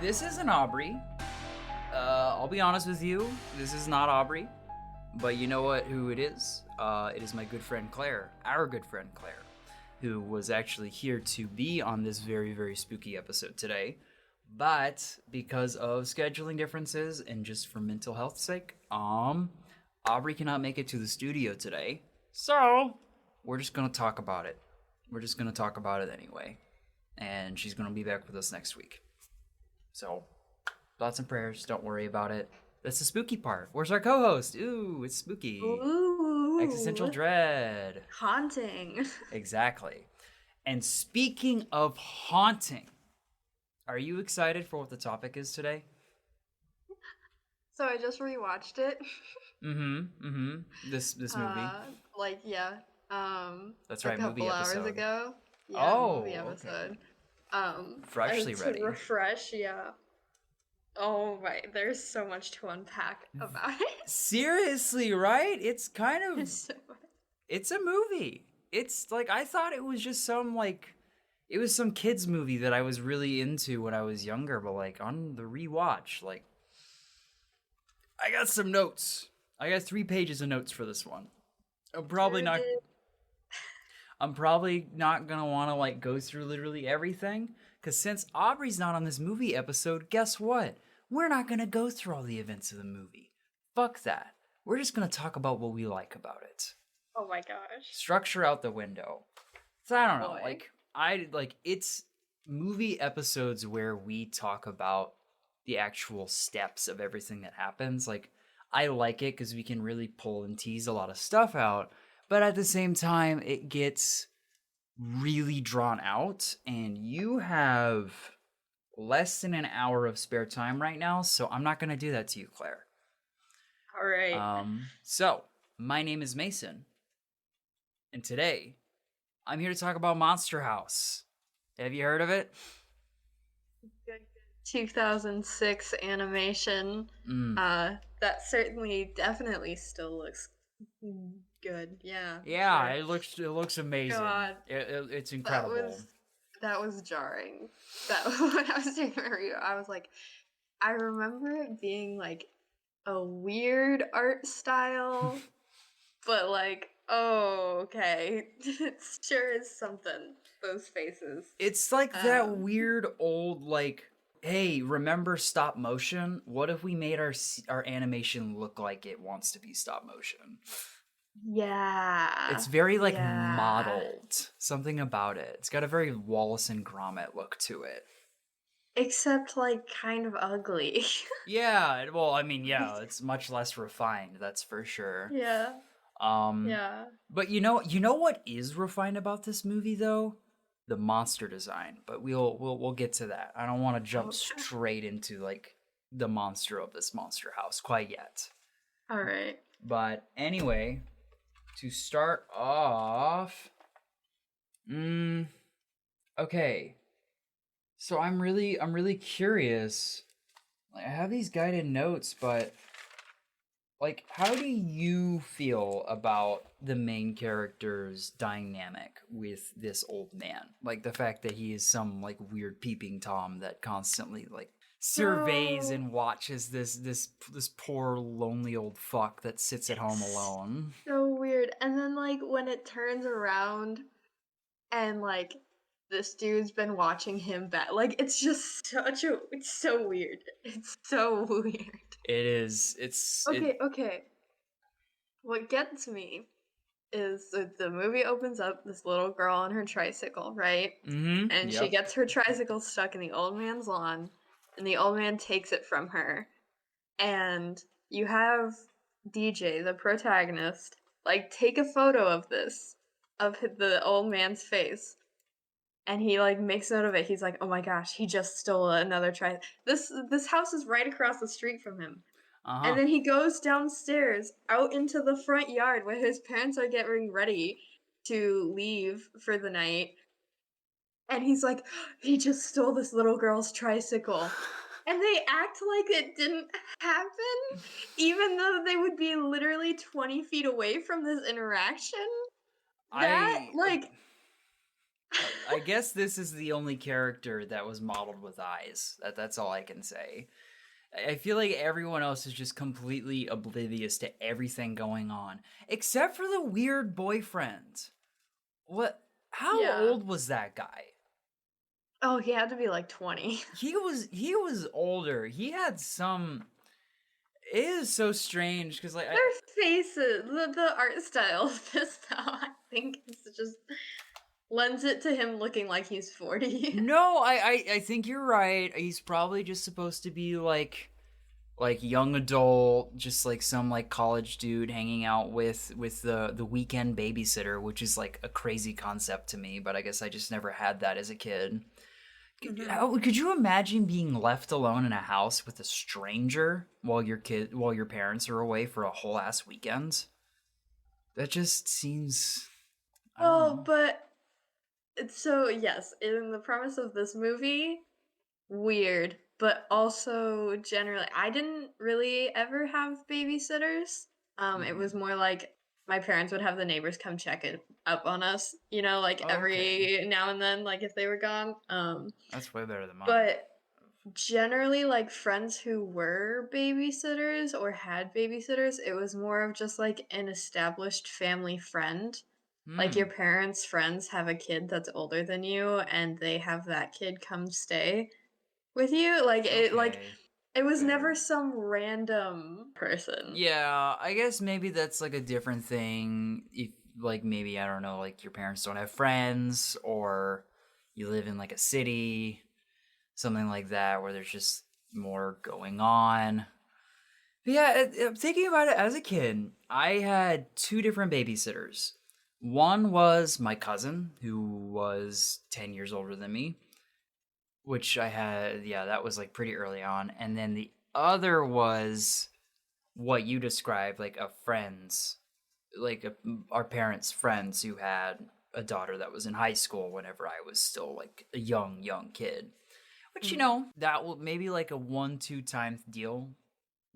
This isn't Aubrey. I'll be honest with you, this is not Aubrey. But you know what? Who it is? It is my good friend Claire, our good friend Claire, who was actually here to be on this very, very spooky episode today. But because of scheduling differences and just for mental health's sake, Aubrey cannot make it to the studio today. So we're just gonna talk about it. We're just gonna talk about it anyway. And she's gonna be back with us next week. So, thoughts and prayers, don't worry about it. That's the spooky part. Where's our co-host? Ooh, it's spooky. Ooh. Existential dread. Haunting. Exactly. And speaking of haunting, are you excited for what the topic is today? So I just rewatched it. This movie. That's right, a couple movie hours episode. ago. Yeah, movie episode. Okay. Freshly to ready. Refresh, yeah. Oh my, there's so much to unpack about it. Seriously, right? It's kind of It's a movie. It's like I thought it was just it was some kids movie that I was really into when I was younger, but like on the rewatch, like I got some notes. I got 3 pages of notes for this one. I'm probably not gonna want to like go through literally everything, because since Aubrey's not on this movie episode, guess what? We're not gonna go through all the events of the movie. Fuck that. We're just gonna talk about what we like about it. Oh my gosh. Structure out the window. So I don't know, Boy. It's movie episodes where we talk about the actual steps of everything that happens. Like, I like it because we can really pull and tease a lot of stuff out, but at the same time, it gets really drawn out, and you have less than an hour of spare time right now, so I'm not gonna do that to you, Claire. All right. So, my name is Mason, and today, I'm here to talk about Monstrous House. Have you heard of it? 2006 animation. That definitely still looks good. Yeah. Yeah, sure. it looks amazing. God. It's incredible. That was jarring. That when I was doing my review, I was like, I remember it being like a weird art style, but like, oh, okay, it sure is something. Those faces. It's like that weird old like, hey, remember stop motion? What if we made our animation look like it wants to be stop motion? Yeah. It's very like modeled. Something about it. It's got a very Wallace and Gromit look to it. Except like kind of ugly. Yeah, well, I mean, yeah, it's much less refined, that's for sure. Yeah. Yeah. But you know what is refined about this movie though? The monster design. But we'll get to that. I don't want to jump straight into like the monster of this Monstrous House quite yet. All right. But anyway, to start off, okay. So I'm really curious. Like, I have these guided notes, but like, how do you feel about the main character's dynamic with this old man? Like the fact that he is some like weird peeping Tom that constantly like surveys and watches this poor lonely old fuck that sits at home alone. So weird. And then like when it turns around and like this dude's been watching him back, like it's just it's so weird. It's so weird. It is. It's okay. What gets me is the movie opens up this little girl on her tricycle, right? Mm-hmm. And she gets her tricycle stuck in the old man's lawn, and the old man takes it from her. And you have DJ, the protagonist, like take a photo of this, of the old man's face. And he like makes note of it. He's like, "Oh my gosh, he just stole another This house is right across the street from him." Uh-huh. And then he goes downstairs out into the front yard where his parents are getting ready to leave for the night. And he's like, "He just stole this little girl's tricycle." And they act like it didn't happen, even though they would be literally 20 feet away from this interaction. I guess this is the only character that was modeled with eyes. That's all I can say. I feel like everyone else is just completely oblivious to everything going on, except for the weird boyfriend. What? How Yeah. old was that guy? Oh, he had to be like 20. He was older. He had some. It is so strange because like Their faces, the art style of this, though, I think it's just lends it to him looking like he's 40. no, I think you're right. He's probably just supposed to be like young adult, just like some like college dude hanging out with the weekend babysitter, which is like a crazy concept to me, but I guess I just never had that as a kid. Could you imagine being left alone in a house with a stranger while your parents are away for a whole ass weekend? That just seems, I don't Well, know. but so yes, in the premise of this movie, weird, but also generally, I didn't really ever have babysitters. It was Mhm. more like my parents would have the neighbors come check it up on us, like Okay, every now and then, like if they were gone. that's way better than mine. But generally, like friends who were babysitters or had babysitters, it was more of just like an established family friend. Like your Hmm. parents' friends have a kid that's older than you and they have that kid come stay with you. Okay. It was never Fair. some random person. Yeah, I guess maybe that's like a different thing. If like maybe I don't know, like your parents don't have friends, or you live in like a city, something like that, where there's just more going on. But yeah, thinking about it as a kid, I had two different babysitters. One was my cousin, who was 10 years older than me, which I had, yeah, that was like pretty early on. And then the other was what you described, like a friend's, our parents' friends who had a daughter that was in high school whenever I was still like a young kid. Which, Mm. that will maybe like a 1-2 times deal.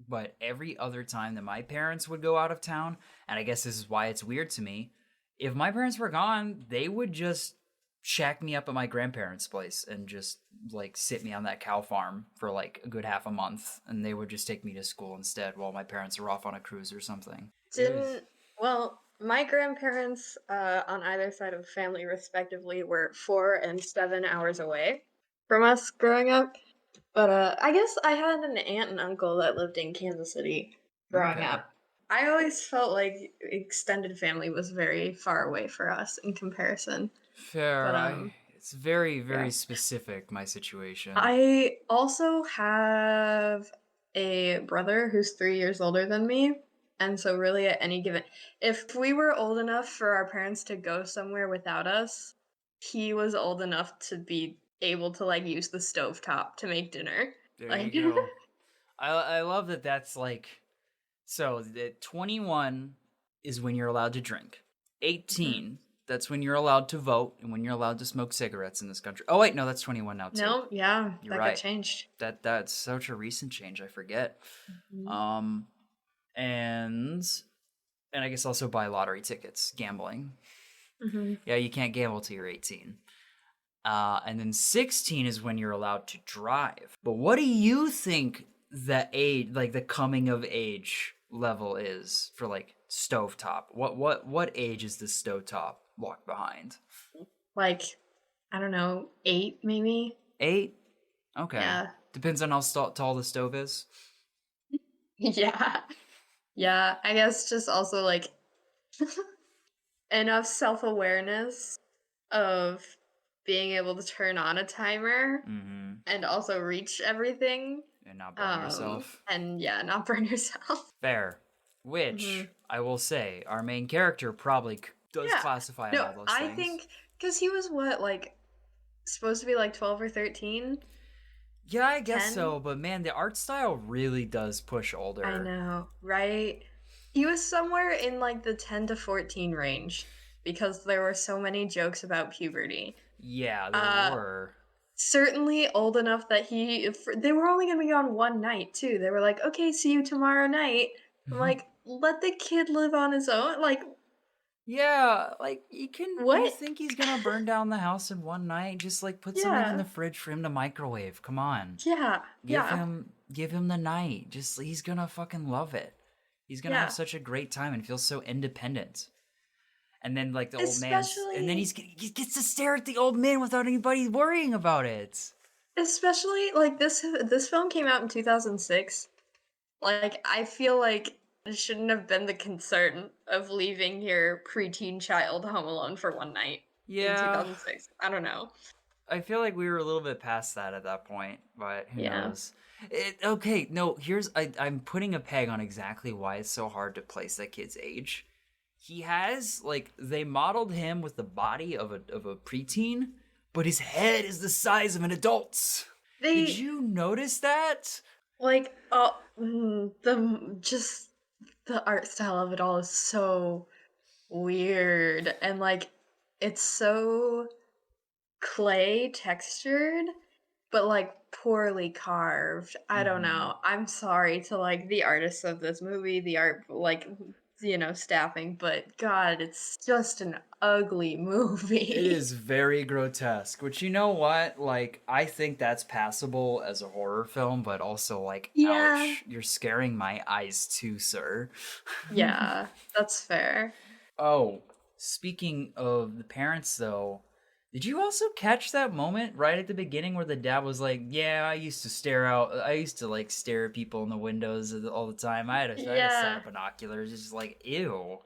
But every other time that my parents would go out of town, and I guess this is why it's weird to me, if my parents were gone, they would just shack me up at my grandparents' place and just like sit me on that cow farm for like a good half a month, and they would just take me to school instead while my parents are off on a cruise or something. It was Didn't well, my grandparents on either side of the family respectively were 4 and 7 hours away from us growing up. But I guess I had an aunt and uncle that lived in Kansas City growing okay. up. I always felt like extended family was very far away for us in comparison. Fair. But I It's very yeah. very specific, my situation. I also have a brother who's 3 years older than me. And so really at any given if we were old enough for our parents to go somewhere without us, he was old enough to be able to like use the stovetop to make dinner. There Like you go. I love that that's like, so the 21 is when you're allowed to drink. Mhm. 18, that's when you're allowed to vote and when you're allowed to smoke cigarettes in this country. Oh wait, no, that's 21 now too. No, yeah, You're that got right. changed. That's such a recent change, I forget. Mhm. Um and I guess also buy lottery tickets, gambling. Mhm. Yeah, you can't gamble till you're 18. And then 16 is when you're allowed to drive. But what do you think the age, like the coming of age level is for like stovetop? What age is the stovetop locked behind? Like, I don't know, 8 maybe? 8? Okay. Yeah. Depends on how tall the stove is. Yeah. Yeah, I guess just also, like, enough self-awareness of being able to turn on a timer Mm-hmm. and also reach everything, And not burn yourself. and yeah, not burn yourself. Fair. Which Mhm. I will say, our main character probably does Yeah. classify in No, all those I things. think because he was what, like, supposed to be, like, 12 or 13? Yeah, I guess 10? so, but man, the art style really does push I older. know, right? He was somewhere in like the 10 to 14 range because there were so many jokes about puberty. Yeah, there Uh were. Certainly old enough that they were only going to be on one night too. They were like, "Okay, see you tomorrow night." I'm like, "Let the kid live on his own." Like Yeah, like, you What? think he's gonna burn down the house in one night? Just, like, put something in Yeah. the fridge for him to microwave, come on. Yeah. Yeah. Give him the night, just he's gonna fucking love it. He's gonna have Yeah. such a great time and feel so independent. And then, like, the old man's and then Especially he gets to stare at the old man without anybody worrying about it. especially like this film came out in 2006. Like I feel like it shouldn't have been the concern of leaving your preteen child home alone for one night in Yeah, 2006. I don't know. I feel like we were a little bit past that at that point, but who Yeah. knows? Okay, no, I'm putting a peg on exactly why it's so hard to place that kid's age. He has like they modeled him with the body of a preteen, but his head is the size of an adult's. Did They you notice that? like the just the art style of it all is so weird and like it's so clay textured but like poorly carved. I don't Hmm. know. I'm sorry to like the artists of this movie, the art like staffing, but god, it's just an ugly It movie. is very grotesque, which you know what? Like, I think that's passable as a horror film, but also, like, Yeah. ouch, you're scaring my eyes too, sir. Yeah, that's fair. Oh, speaking of the parents, though, did you also catch that moment right at the beginning where the dad was like, "Yeah, I used to like stare at people in the windows all the time. I had a set Yeah. of binoculars." It's just like, ew,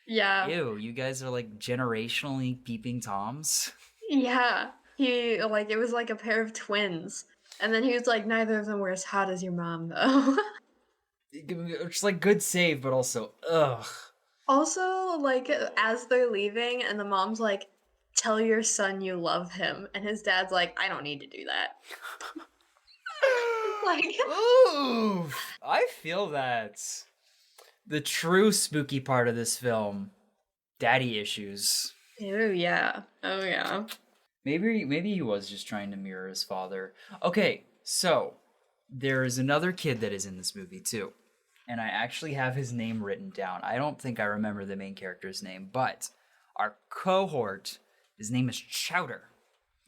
Yeah. ew. You guys are like generationally peeping toms. Yeah. He like it was like a pair of twins. And then he was like, neither of them were as hot as your mom though. It's like good save, but also, ugh. Also, like, as they're leaving, and the mom's like, "Tell your son you love him," and his dad's like, "I don't need to do that." Like, Oof. I feel that. The true spooky part of this film, daddy issues. oh yeah, oh yeah. Maybe he was just trying to mirror his father. Okay, so there is another kid that is in this movie too. And I actually have his name written down. I don't think I remember the main character's name, but our cohort, his name is Chowder.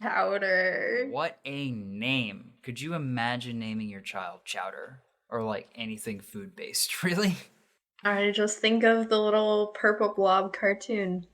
Powder. What a name. Could you imagine naming your child Chowder? Or like anything food based, really? I just think of the little purple blob cartoon.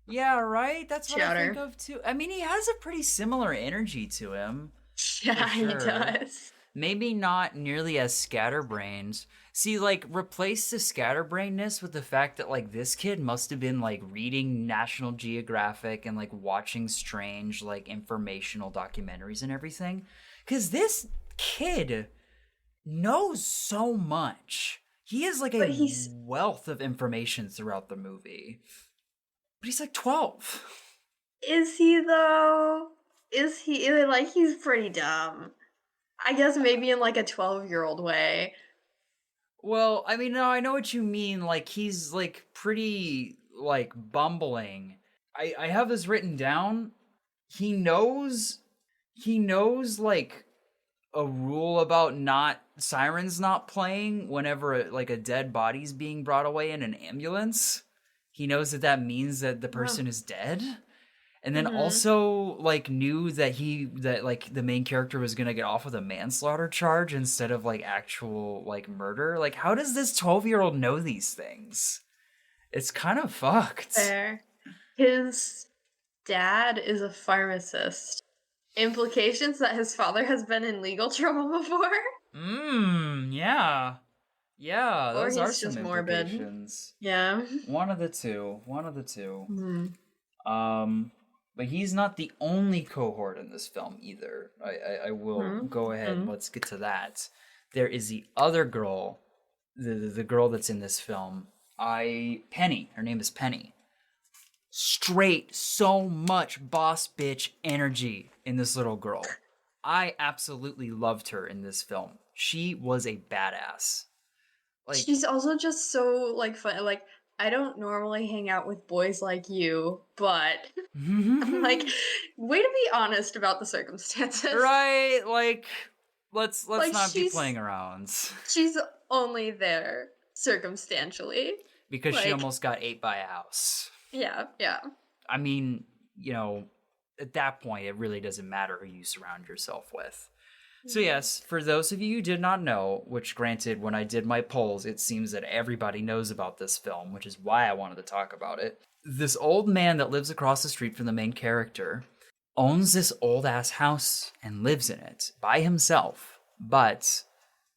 Yeah, right? That's what I think Chowder. of too. I mean, he has a pretty similar energy to him, for Yeah, he sure. does. Maybe not nearly as scatterbrained. See, like, replace the scatterbrainness with the fact that, like, this kid must have been, like, reading National Geographic and, like, watching strange, like, informational documentaries and everything. Because this kid knows so much. He has, like, But a he's wealth of information throughout the movie. But he's, like, 12. is he though? Is he like he's pretty dumb? I guess maybe in like a 12-year-old way. Well, I mean, no, I know what you mean. Like, he's, like, pretty, like, bumbling. I have this written down. He knows, like, a rule about not, sirens not playing whenever, like, a dead body's being brought away in an ambulance. He knows that that means that the Oh. person is dead. And then Mhm. also like knew that like the main character was gonna get off with a manslaughter charge instead of like actual like murder. Like how does this 12-year-old know these things? It's kind of fucked. Fair. His dad is a pharmacist. Implications that his father has been in legal trouble before? Yeah. Yeah, Or those are he's some just morbid. implications. Yeah. One of the two. One of the two. Mhm. Um but he's not the only cohort in this film either. I will Mhm. go ahead. Mhm. Let's get to that. There is the other girl, the girl that's in this film. Penny. Her name is Penny. Straight, so much boss bitch energy in this little girl. I absolutely loved her in this film. She was a badass. Like, She's also just so, like, fun like, I don't normally hang out with boys like you, but I'm like, way to be honest about the circumstances. right? Like, let's Like, not be playing around. she's only there circumstantially. because she Like, almost got ate by a house. yeah. I mean, at that point, it really doesn't matter who you surround yourself with. So yes, for those of you who did not know, which granted, when I did my polls, it seems that everybody knows about this film, which is why I wanted to talk about it. This old man that lives across the street from the main character owns this old-ass house and lives in it by himself. But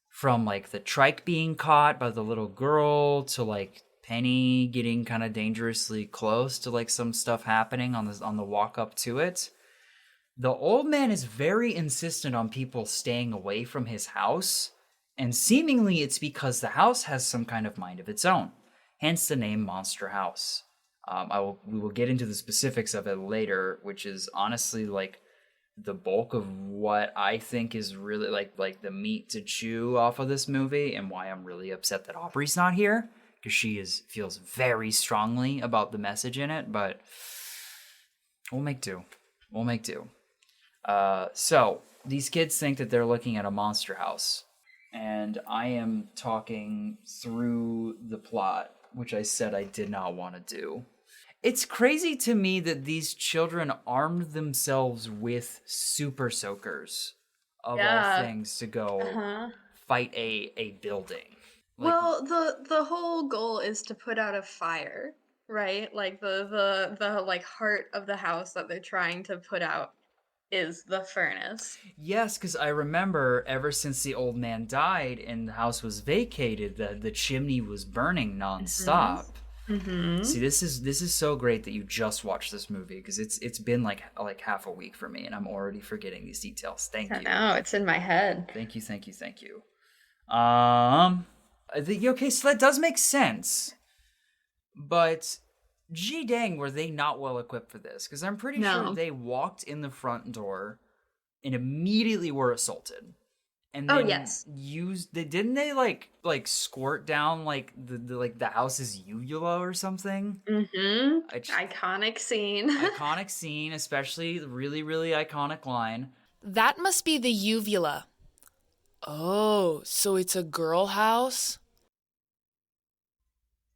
from, like, the trike being caught by the little girl to, like, Penny getting kind of dangerously close to, like, some stuff happening on the walk up to it, the old man is very insistent on people staying away from his house, and seemingly it's because the house has some kind of mind of its own, hence the name Monstrous House. We will get into the specifics of it later, which is honestly like the bulk of what I think is really like the meat to chew off of this movie, and why I'm really upset that Aubrey's not here, because she feels very strongly about the message in it, but we'll make do. So these kids think that they're looking at a monster house, and I am talking through the plot, which I said I did not want to do. It's crazy to me that these children armed themselves with super soakers, of all things, to go fight a building. Like, well, the whole goal is to put out a fire, right? Like the like heart of the house that they're trying to put out is the furnace. yes, because I remember ever since the old man died and the house was vacated, the chimney was burning nonstop. Mm-hmm. See, this is so great that you just watched this movie, because it's been like half a week for me, and I'm already forgetting these details. Thank you. I know, it's in my head. Thank you. Okay, so that does make sense, but gee dang, were they not well equipped for this? Because I'm pretty sure they walked in the front door and immediately were assaulted. And then didn't they like squirt down like the house's uvula or something? Mm-hmm. Iconic scene. Iconic scene, especially the really, really iconic line. That must be the uvula. Oh, so it's a girl house?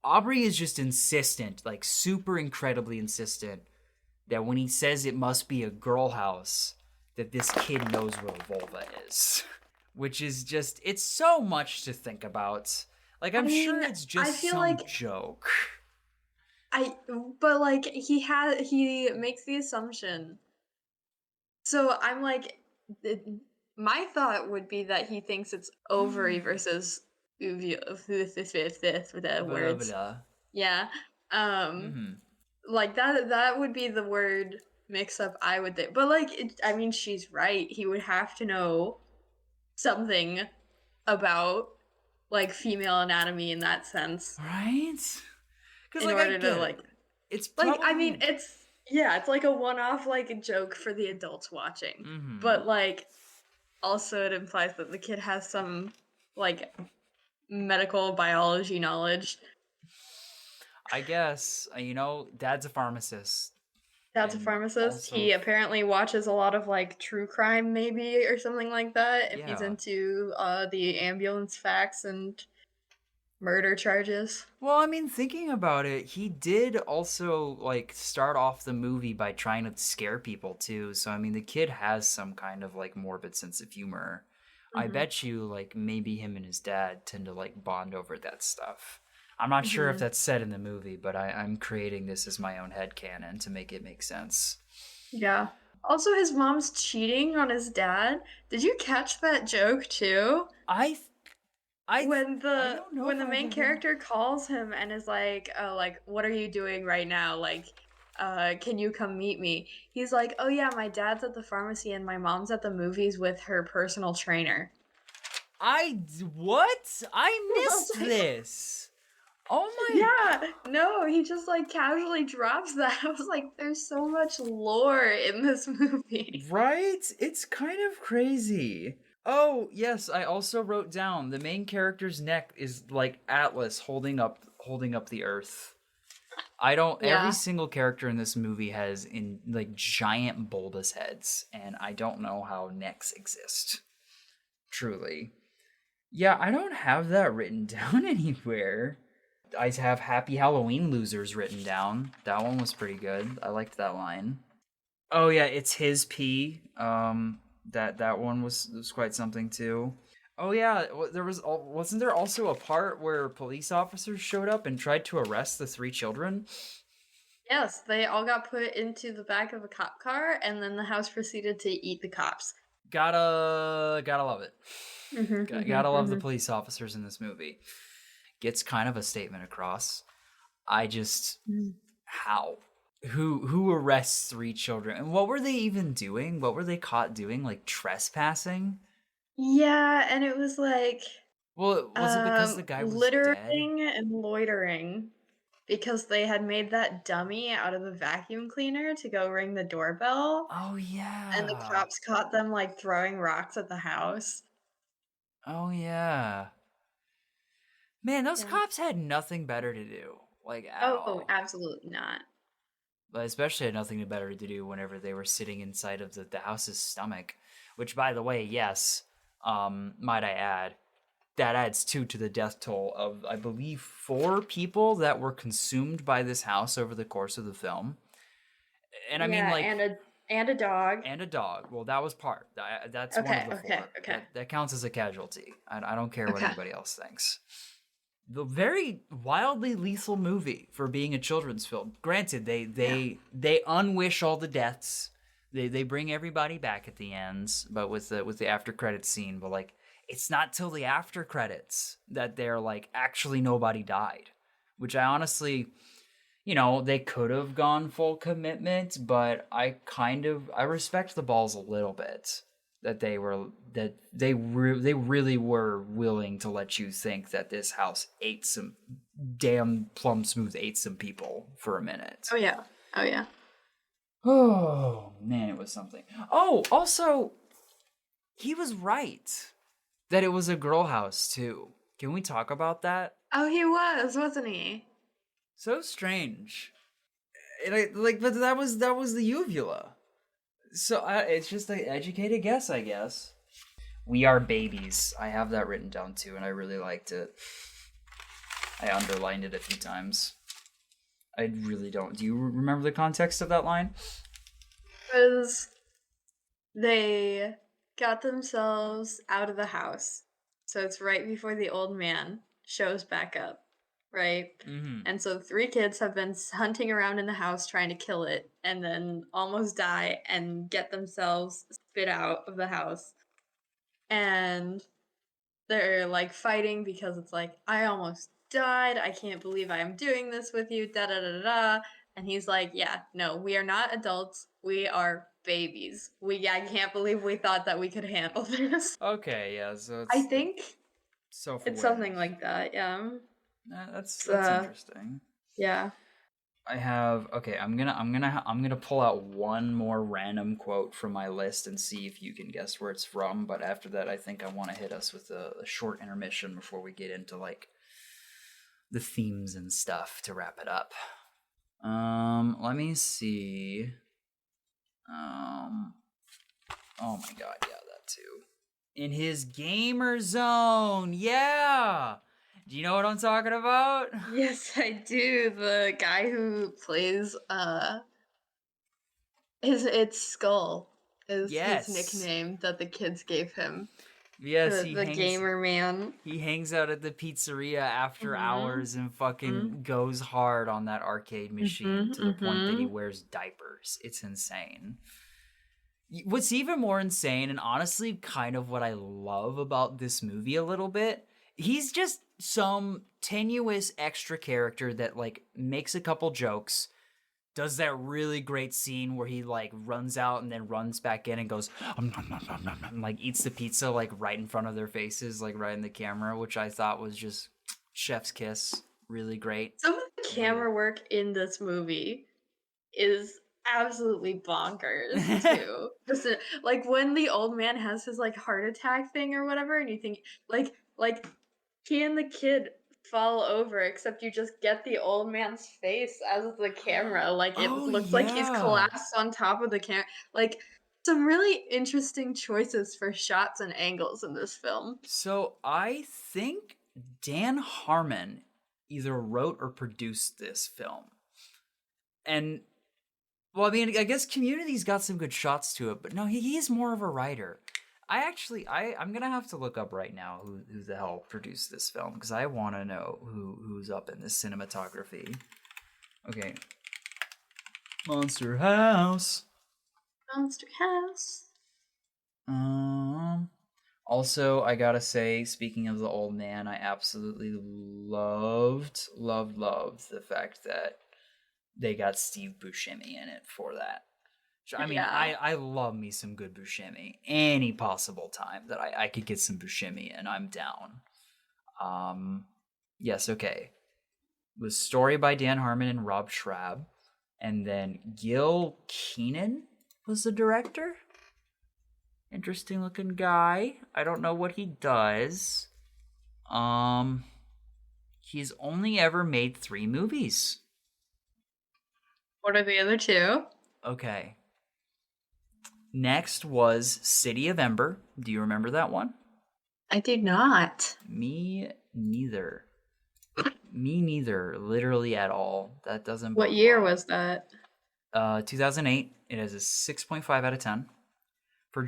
Aubrey is just insistent, like super incredibly insistent, that when he says it must be a girl house, that this kid knows where a vulva is. Which is just, it's so much to think about. Like, I'm sure it's just some joke. But like, he makes the assumption. So I'm like, my thought would be that he thinks it's ovary versus uvula, with the words. Yeah. Like that would be the word mix up, I would think. But like, I mean, she's right. He would have to know something about like female anatomy in that sense, right? Because in order to like, it's probably... like, I mean, it's like a one-off like a joke for the adults watching, but like also it implies that the kid has some like medical biology knowledge. I guess, Dad's a pharmacist. Also... He apparently watches a lot of like true crime, maybe, or something like that, if he's into the ambulance facts and murder charges. Well, I mean, thinking about it, he did also like start off the movie by trying to scare people too. So I mean, the kid has some kind of like morbid sense of humor. I bet you like maybe him and his dad tend to like bond over that stuff. I'm not sure if that's said in the movie, but I'm creating this as my own headcanon to make it make sense. Yeah. Also, his mom's cheating on his dad. Did you catch that joke too? When the main character calls him and is like, "Oh, like, what are you doing right now? Like, can you come meet me?" He's like, "Oh yeah, my dad's at the pharmacy and my mom's at the movies with her personal trainer." What? I missed this. Oh my... Yeah, no, he just like casually drops that. I was like, there's so much lore in this movie. Right? It's kind of crazy. Oh, yes, I also wrote down the main character's neck is like Atlas holding up the earth. Every single character in this movie has in like giant bulbous heads, and I don't know how necks exist. Truly. Yeah, I don't have that written down anywhere. I have Happy Halloween losers written down. That one was pretty good. I liked that line. Oh yeah, it's his pee. That one was quite something too. Oh yeah, wasn't there also a part where police officers showed up and tried to arrest the 3 children? Yes, they all got put into the back of a cop car, and then the house proceeded to eat the cops. Gotta love it. Gotta love the Mhm. police officers in this movie. Gets kind of a statement across. I just how who arrests 3 children, and what were they even doing? What were they caught doing? Like trespassing? Yeah, and it was like, Well, was it because the guy was dead? littering and loitering because they had made that dummy out of the vacuum cleaner to go ring the doorbell, Oh and the yeah. cops caught them, like, throwing rocks at the house. Oh yeah. Man, those Yeah. cops had nothing better to do, like at Oh, all. absolutely not. But especially had nothing better to do whenever they were sitting inside of the house's stomach. Which, by the way, yes, might I add, that adds 2 to the death toll of, I believe, 4 people that were consumed by this house over the course of the film. And I mean, Yeah, like, and a dog. and a dog. Well, that was part. That's one of Okay, the okay, 4. okay, That counts as a casualty. I don't care what okay. anybody else thinks. The very wildly lethal movie for being a children's film. Granted, they unwish all the deaths. They bring everybody back at the ends, but with the after credits scene. But like, it's not till the after credits that they're like, actually nobody died. Which I honestly, they could have gone full commitment, but I respect the balls a little bit that they really were willing to let you think that this house ate some damn plum smooth ate some people for a minute. Oh, yeah. Oh, yeah. Oh man, it was something. Oh, also, he was right that it was a girl house too. Can we talk about that? Oh, he was, wasn't he? So strange. But that was the uvula. So it's just an educated guess, I guess. We are babies. I have that written down too, and I really liked it. I underlined it a few times. I really don't. Do you remember the context of that line? Because they got themselves out of the house. So it's right before the old man shows back up, right? Mm-hmm. And so 3 kids have been hunting around in the house trying to kill it and then almost die and get themselves spit out of the house. And they're like fighting because it's like, I almost died. I can't believe I am doing this with you. Da da da da. And he's like, yeah, no, we are not adults. We are babies. I can't believe we thought that we could handle this. Okay, yeah. So I it's think it's something self-awareness. like that. Yeah. That's interesting. Yeah. I have okay. I'm gonna pull out one more random quote from my list and see if you can guess where it's from. But after that, I think I want to hit us with a short intermission before we get into like the themes and stuff to wrap it up. Let me see. Oh my god, yeah, that too. In his gamer zone, yeah. Do you know what I'm talking about? Yes, I do. The guy who plays it's Skull is his Yes. nickname that the kids gave him. Yes, The gamer man. He hangs out at the pizzeria after Mhm. hours and Mhm. fucking goes hard on that arcade machine Mhm. to the point that he Mhm. wears diapers. It's insane. What's even more insane, and honestly kind of what I love about this movie a little bit, he's just some tenuous extra character that like makes a couple jokes, does that really great scene where he like runs out and then runs back in and goes like eats the pizza like right in front of their faces, like right in the camera, which I thought was just chef's kiss. Really great. Some of the camera work in this movie is absolutely bonkers too. Just like when the old man has his like heart attack thing or whatever, and you think like he and the kid fall over, except you just get the old man's face as the camera. Like it Oh looks like he's yeah. collapsed on top of the camera. Like some really interesting choices for shots and angles in this film. So I think Dan Harmon either wrote or produced this film. And, well, I mean, I guess Community's got some good shots to it, but no, he's more of a writer. I'm gonna have to look up right now who the hell produced this film, because I want to know who's up in this cinematography. Okay. Monstrous House. Monstrous House. Also, I gotta say, speaking of the old man, I absolutely loved the fact that they got Steve Buscemi in it for that. I mean, Yeah. I love me some good Buscemi. Any possible time that I could get some Buscemi in, I'm down. Yes, okay. It was story by Dan Harmon and Rob Schrab. And then Gil Keenan was the director. Interesting looking guy. I don't know what he does. He's only ever made 3 movies. What are the other 2? Okay. Next was City of Ember. Do you remember that one? I do not. Me neither. Me neither, literally at all. That doesn't. What year was that? 2008. It has a 6.5 out of 10. For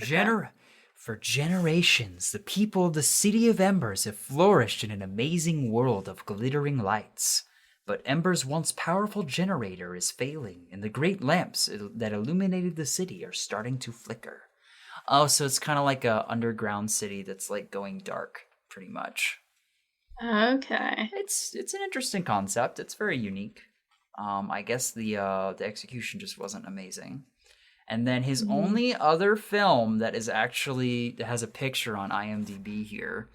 generations, the people of the City of Embers have flourished in an amazing world of glittering lights. But Embers' once powerful generator is failing, and the great lamps that illuminated the city are starting to flicker. Oh, so it's kind of like a underground city that's like going dark, pretty much. Okay. It's an interesting concept. It's very unique. I guess the execution just wasn't amazing. And then his only other film that has a picture on IMDb here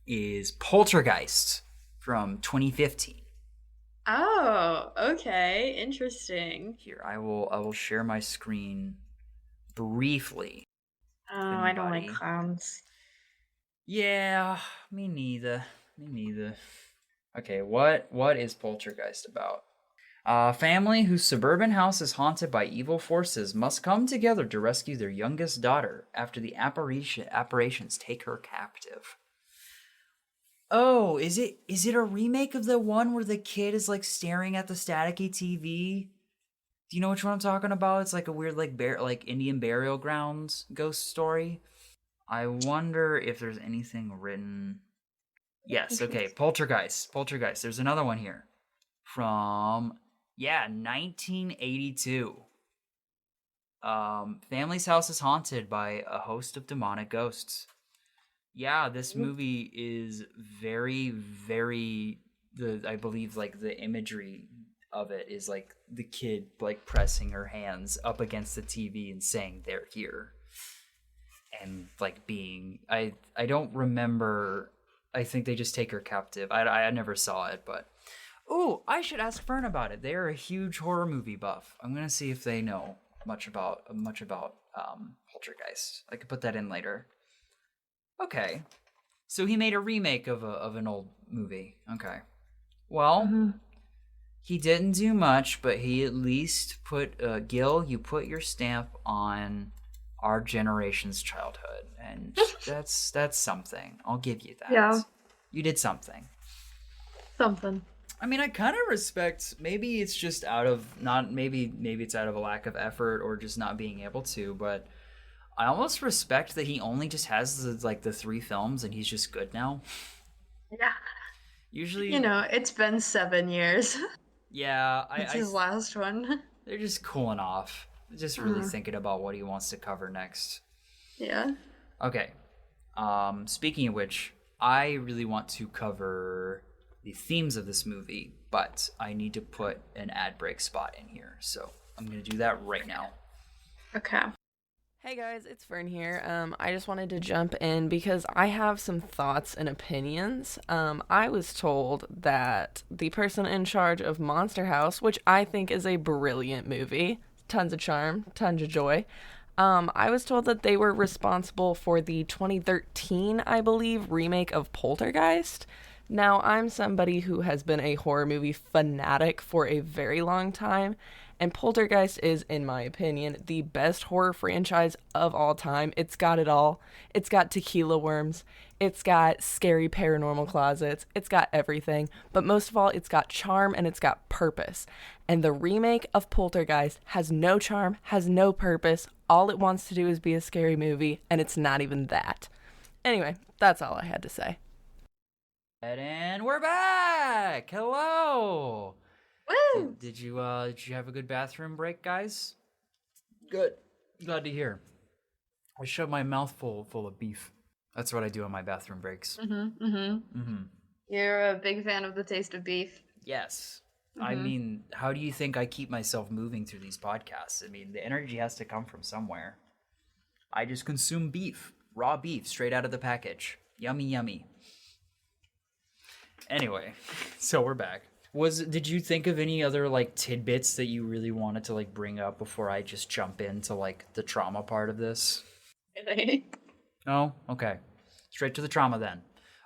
is Poltergeist from 2015. Oh, okay. Interesting. Here, I will share my screen briefly. Oh, I don't like clowns. Yeah, me neither. Okay, what is Poltergeist about? A family whose suburban house is haunted by evil forces must come together to rescue their youngest daughter after the apparitions take her captive. Oh, is it a remake of the one where the kid is like staring at the staticky TV? Do you know which one I'm talking about? It's like a weird like Indian burial grounds ghost story. I wonder if there's anything written. Yes, okay, Poltergeist. There's another one here from 1982. Family's house is haunted by a host of demonic ghosts. Yeah, this movie is very, very. I believe like the imagery of it is like the kid like pressing her hands up against the TV and saying they're here, and like being. I don't remember. I think they just take her captive. I never saw it, but ooh, I should ask Fern about it. They're a huge horror movie buff. I'm gonna see if they know much about Poltergeist. I could put that in later. Okay, so he made a remake of an old movie. Okay, well, he didn't do much, but he at least put Gil. You put your stamp on our generation's childhood, and that's something. I'll give you that. Yeah, you did something. Something. I mean, I kind of respect. Maybe it's just out of maybe it's out of a lack of effort or just not being able to, but. I almost respect that he only just has the 3 films and he's just good now. Yeah. Usually, it's been 7 years. Yeah, it's his last one. They're just cooling off, just really thinking about what he wants to cover next. Yeah. Okay. Speaking of which, I really want to cover the themes of this movie, but I need to put an ad break spot in here, so I'm gonna do that right now. Okay. Hey guys, it's Fern here. I just wanted to jump in because I have some thoughts and opinions. I was told that the person in charge of Monstrous House, which I think is a brilliant movie, tons of charm, tons of joy, I was told that they were responsible for the 2013, I believe, remake of Poltergeist. Now, I'm somebody who has been a horror movie fanatic for a very long time, and Poltergeist is, in my opinion, the best horror franchise of all time. It's got it all. It's got tequila worms, it's got scary paranormal closets, it's got everything, but most of all, it's got charm and it's got purpose. And the remake of Poltergeist has no charm, has no purpose. All it wants to do is be a scary movie, and it's not even that. Anyway, that's all I had to say. And we're back. Hello. Woo! Did you have a good bathroom break, guys? Good. Glad to hear. I shoved my mouth full of beef. That's what I do on my bathroom breaks. You're a big fan of the taste of beef. Yes. I mean, how do you think I keep myself moving through these podcasts? I mean, the energy has to come from somewhere. I just consume beef, raw beef, straight out of the package. Yummy, yummy. Anyway, so we're back. Did you think of any other like tidbits that you really wanted to like bring up before I just jump into like the trauma part of this? Oh, okay. Straight to the trauma then.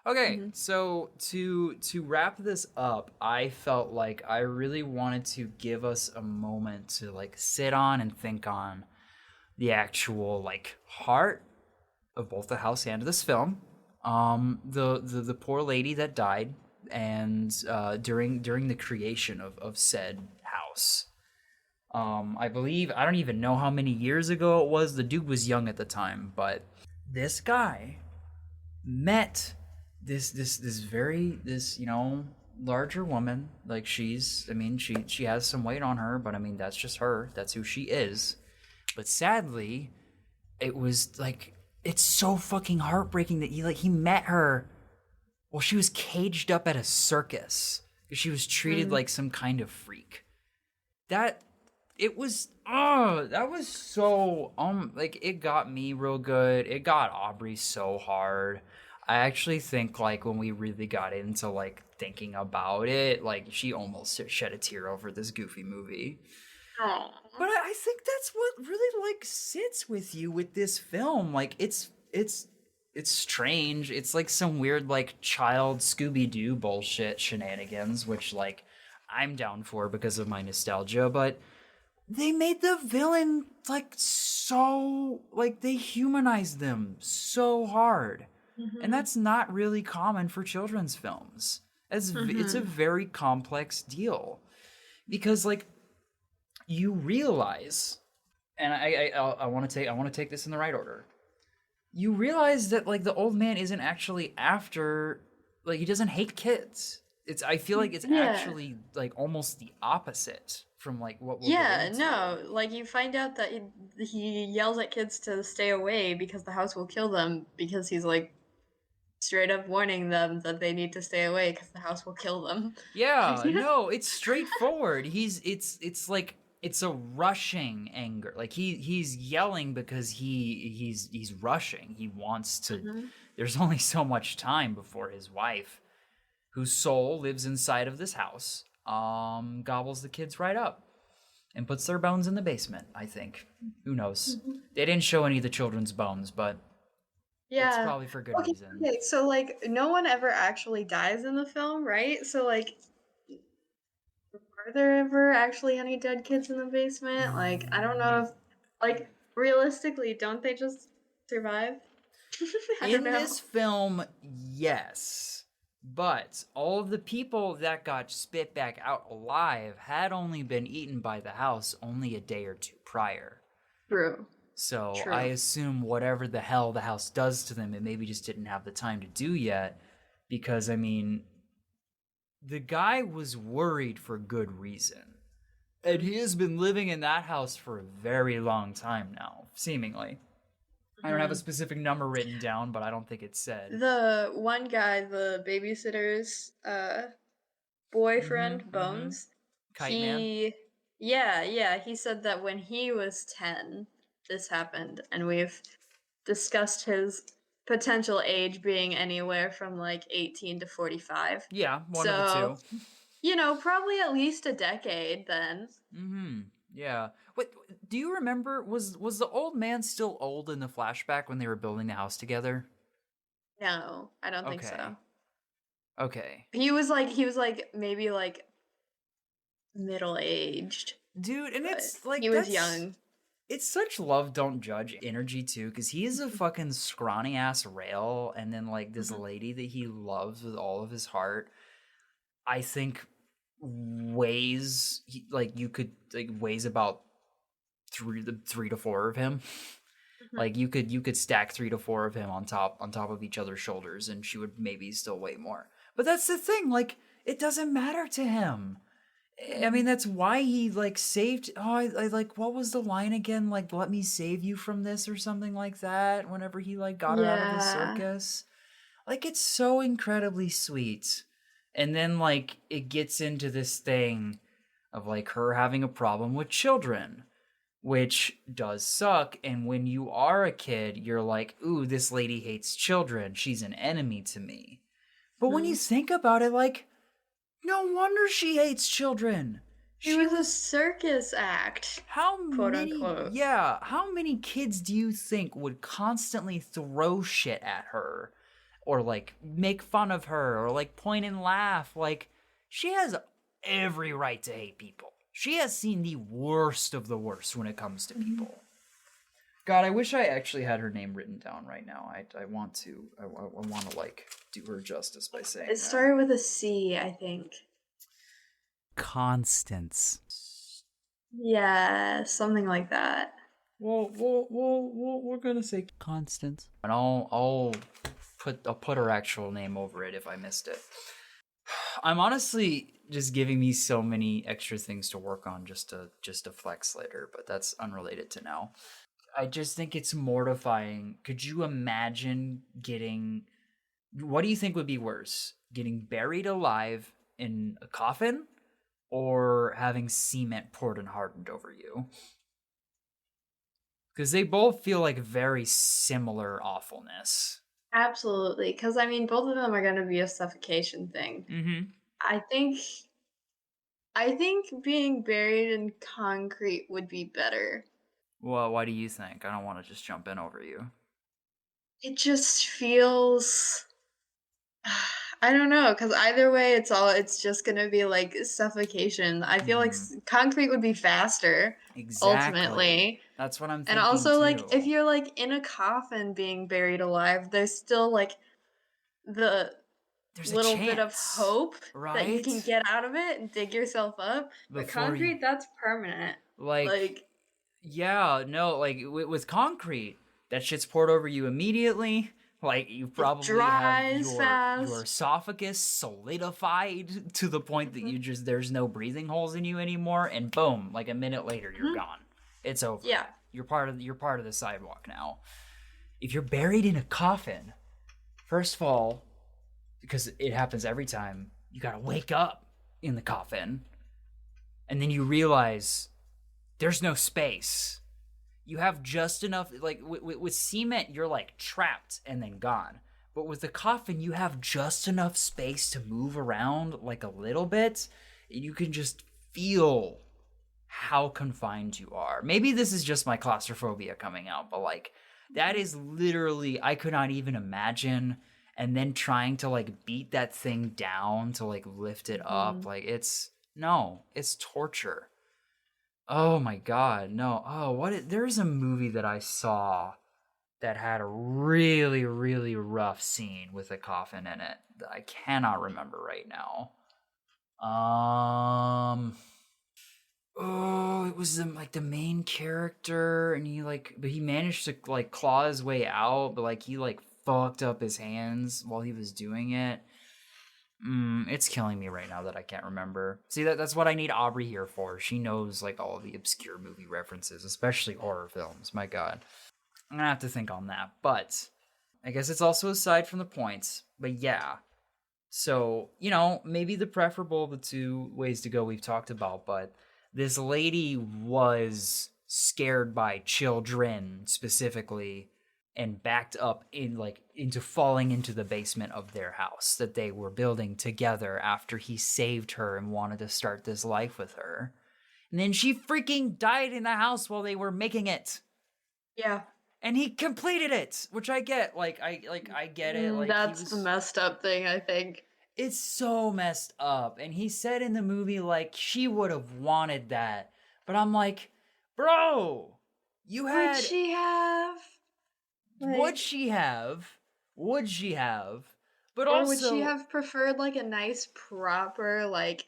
Okay, so to wrap this up, I felt like I really wanted to give us a moment to like sit on and think on the actual like heart of both the house and of this film. The poor lady that died and during the creation of said house. I believe, I don't even know how many years ago it was. The dude was young at the time, but this guy met this you know, larger woman. Like she has some weight on her, but I mean that's just her. That's who she is. But sadly, it was like, it's so fucking heartbreaking that he met her while she was caged up at a circus because she was treated like some kind of freak. That was so like it got me real good. It got Aubrey so hard. I actually think like when we really got into like thinking about it, like she almost shed a tear over this goofy movie. Aww. But I think that's what really like sits with you with this film. Like it's strange. It's like some weird like child Scooby-Doo bullshit shenanigans, which like I'm down for because of my nostalgia, but they made the villain like so like they humanized them so hard. And that's not really common for children's films. It's a very complex deal. Because like you realize, and I want to take this in the right order. You realize that like the old man isn't actually after, like he doesn't hate kids. I feel like it's actually like almost the opposite from like what we'll get into. No, like you find out that he yells at kids to stay away because the house will kill them, because he's like straight up warning them that they need to stay away because the house will kill them. Yeah, no, it's straightforward. It's like it's a rushing anger. Like he's yelling because he's rushing. He wants to. There's only so much time before his wife, whose soul lives inside of this house, gobbles the kids right up and puts their bones in the basement. I think. Who knows? They didn't show any of the children's bones, but it's probably for good reason. Okay, so like no one ever actually dies in the film, right? So like, are there ever actually any dead kids in the basement? Like, I don't know if, like, realistically, don't they just survive? I don't In know. this film, yes. But all of the people that got spit back out alive had only been eaten by the house only a day or two prior. True. So True. I assume whatever the hell the house does to them, it maybe just didn't have the time to do yet. Because, I mean, the guy was worried for good reason. And he has been living in that house for a very long time now, seemingly. I don't have a specific number written down, but I don't think it's said. The one guy, the babysitter's boyfriend, Bones, Kite Man? he said that when he was 10, this happened, and we've discussed his potential age being anywhere from like 18 to 45. Yeah, one of the two. You know, probably at least a decade then. Yeah. Wait, do you remember, was the old man still old in the flashback when they were building the house together? No, I don't think so. Okay. He was like maybe like middle-aged, Dude, and but it's like he was young. It's such love don't judge energy too, because he is a fucking scrawny ass rail, and then like this lady that he loves with all of his heart, I think weighs about three to four of him. Like you could stack 3 to 4 of him on top of each other's shoulders, and she would maybe still weigh more. But that's the thing, like it doesn't matter to him. I mean, that's why he like saved. Oh, I like, what was the line again? Like, let me save you from this or something like that. Whenever he like got her out of his Yeah. circus, like it's so incredibly sweet. And then like it gets into this thing of like her having a problem with children, which does suck. And when you are a kid, you're like, ooh, this lady hates children. She's an enemy to me. But when you think about it, like, no wonder she hates children. It was a circus act. How quote many? unquote. Yeah, how many kids do you think would constantly throw shit at her, or like make fun of her, or like point and laugh? Like, she has every right to hate people. She has seen the worst of the worst when it comes to people. God, I wish I actually had her name written down right now. I want to like do her justice by saying It started with a C, I think. Constance. Yeah, something like that. Well, we're gonna say Constance, and I'll put her actual name over it if I missed it. I'm honestly just giving me so many extra things to work on just to flex later, but that's unrelated to now. I just think it's mortifying. Could you imagine getting? What do you think would be worse? Getting buried alive in a coffin, or having cement poured and hardened over you? Because they both feel like very similar awfulness. Absolutely, because I mean, both of them are going to be a suffocation thing. Mm-hmm. I think being buried in concrete would be better. Well, why do you think? I don't want to just jump in over you. It just feels I don't know, because either way, it's just gonna be like suffocation. I feel like concrete would be faster, Exactly. ultimately. That's what I'm And thinking also, like, too. if you're like in a coffin being buried alive, there's still like the There's a little bit of chance, hope that you right? can get out of it and dig yourself up. But Before you, concrete, that's permanent. like, Like, yeah, no, like with concrete, that shit's poured over you immediately. Like you it probably have dries your fast. esophagus solidified to the point that you just there's no breathing holes in you anymore, and boom, like a minute later you're gone. It's over. Yeah. You're part of the sidewalk now. If you're buried in a coffin, first of all, because it happens every time, you gotta wake up in the coffin, and then you realize there's no space. You have just enough, like with cement, you're like trapped and then gone. But with the coffin, you have just enough space to move around like a little bit. You can just feel how confined you are. Maybe this is just my claustrophobia coming out, but like that is literally, I could not even imagine. And then trying to like beat that thing down to like lift it up, like it's torture. Oh my god, no. Oh, there's a movie that I saw that had a really, really rough scene with a coffin in it that I cannot remember right now. Oh, it was like the main character, and he managed to like claw his way out, but like he like fucked up his hands while he was doing it. It's killing me right now that I can't remember. See, that's what I need Aubrey here for. She knows like all the obscure movie references, especially horror films. My god. I'm gonna have to think on that. But I guess it's also aside from the points. But yeah. So, maybe the preferable of the two ways to go we've talked about, but this lady was scared by children specifically, and backed up into falling into the basement of their house that they were building together after he saved her and wanted to start this life with her. And then she freaking died in the house while they were making it. Yeah. And he completed it, which I get. I get it. Like that's the messed up thing, I think. It's so messed up. And he said in the movie, like, she would have wanted that. But I'm like, bro, you Would had. she have? Would she have? Would she have? But Or would she also. have preferred like a nice proper like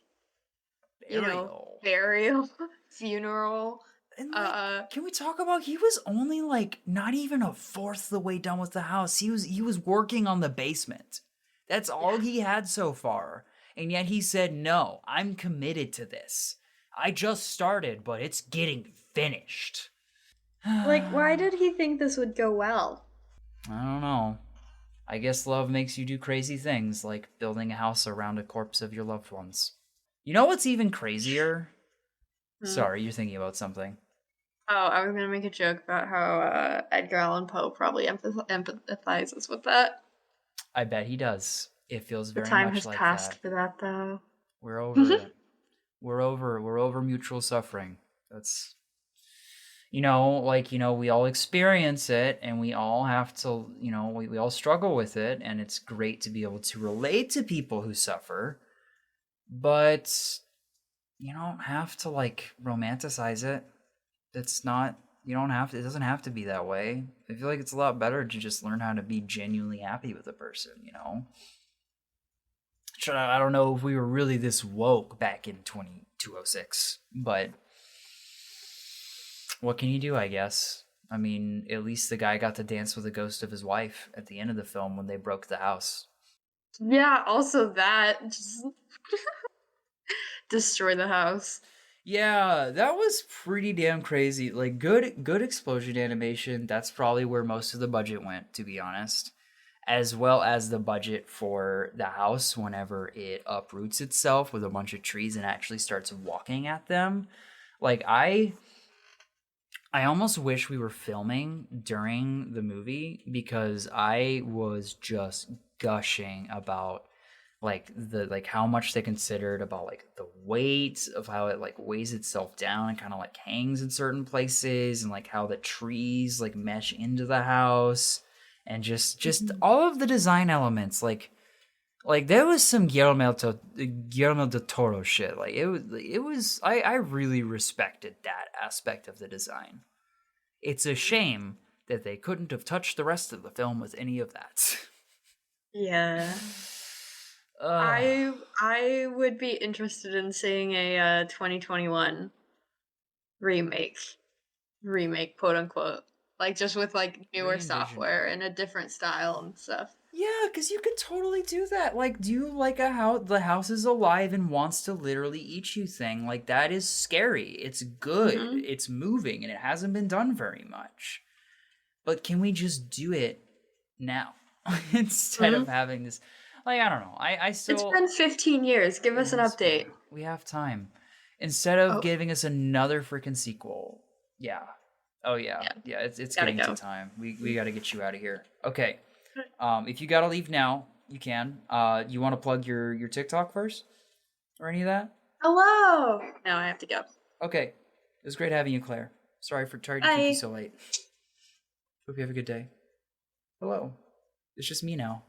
Burial. burial, funeral? And like, can we talk about he was only like not even a fourth the way done with the house. He was working on the basement. That's all he had so far. And yet he said, "No, I'm committed to this. I just started, but it's getting finished." Like, why did he think this would go well? I don't know. I guess love makes you do crazy things like building a house around a corpse of your loved ones. You know what's even crazier? Sorry, you're thinking about something. Oh, I was gonna make a joke about how Edgar Allan Poe probably empathizes with that. I bet he does. It feels The very time much has like passed that. for that, though. We're over it. We're over mutual suffering. That's we all experience it and we all have to, we all struggle with it, and it's great to be able to relate to people who suffer. But you don't have to like romanticize it. It's not you don't have to it doesn't have to be that way. I feel like it's a lot better to just learn how to be genuinely happy with a person, I don't know if we were really this woke back in 2206, but what can you do, I guess? I mean, at least the guy got to dance with the ghost of his wife at the end of the film when they broke the house. Yeah, also that. Just destroy the house. Yeah, that was pretty damn crazy. Like good explosion animation. That's probably where most of the budget went, to be honest. As well as the budget for the house whenever it uproots itself with a bunch of trees and actually starts walking at them. Like I almost wish we were filming during the movie because I was just gushing about how much they considered about like the weight of how it like weighs itself down and kind of like hangs in certain places, and like how the trees like mesh into the house, and just all of the design elements like there was some Guillermo del Toro shit. Like it was I really respected that aspect of the design. It's a shame that they couldn't have touched the rest of the film with any of that. Yeah. I would be interested in seeing a 2021 remake, quote unquote, like just with like newer Re-envision. software and a different style and stuff. Yeah, because you could totally do that. Like, do you like the house is alive and wants to literally eat you thing? Like, that is scary. It's good. It's moving, and it hasn't been done very much. But can we just do it now instead of having this? Like, I don't know. I still. It's been 15 years. Give us an update. We have time. Instead of giving us another freaking sequel. Yeah. Oh yeah. Yeah. It's getting to time. We got to get you out of here. Okay. If you gotta leave now, you can. You want to plug your TikTok first, or any of that? Hello. Now I have to go. Okay. It was great having you, Claire. Sorry to keep you so late. Hope you have a good day. Hello. It's just me now.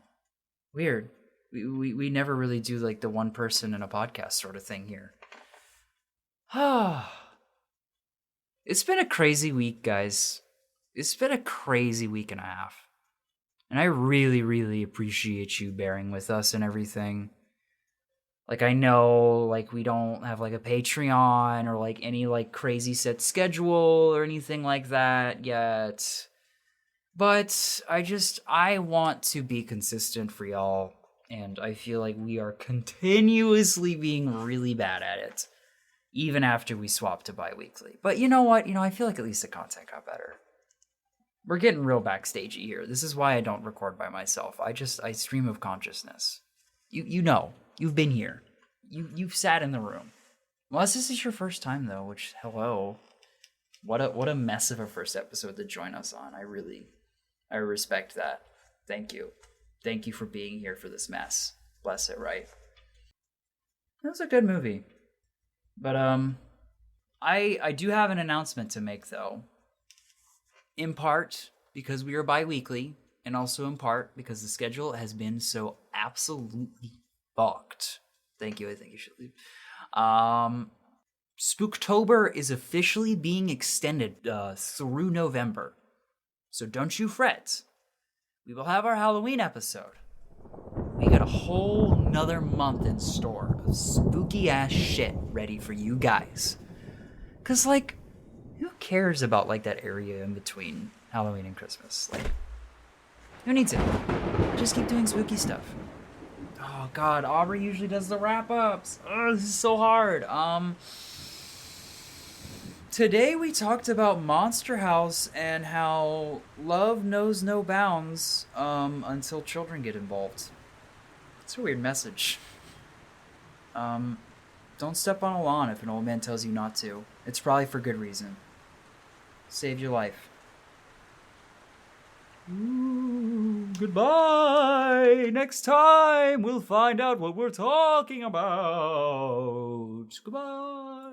Weird. We never really do like the one person in a podcast sort of thing here. It's been a crazy week, guys. It's been a crazy week and a half. And I really, really appreciate you bearing with us and everything. Like, I know, like, we don't have, like, a Patreon or, like, any, like, crazy set schedule or anything like that yet. But I want to be consistent for y'all. And I feel like we are continuously being really bad at it. Even after we swap to bi-weekly. But you know what? I feel like at least the content got better. We're getting real backstagey here. This is why I don't record by myself. I stream of consciousness. You know. You've been here. You've sat in the room. Unless this is your first time though, which hello. What a mess of a first episode to join us on. I respect that. Thank you. Thank you for being here for this mess. Bless it, right? That was a good movie. But I do have an announcement to make though. In part because we are bi-weekly, and also in part because the schedule has been so absolutely fucked. Thank you. I think you should leave. Spooktober is officially being extended through November. So don't you fret. We will have our Halloween episode. We got a whole nother month in store of spooky ass shit ready for you guys. Cause like, who cares about like that area in between Halloween and Christmas? Like, who needs it? Just keep doing spooky stuff. Oh god, Aubrey usually does the wrap-ups. Oh, this is so hard. Today we talked about Monstrous House and how love knows no bounds until children get involved. It's a weird message. Don't step on a lawn if an old man tells you not to. It's probably for good reason. Save your life. Ooh, goodbye. Next time we'll find out what we're talking about. Goodbye.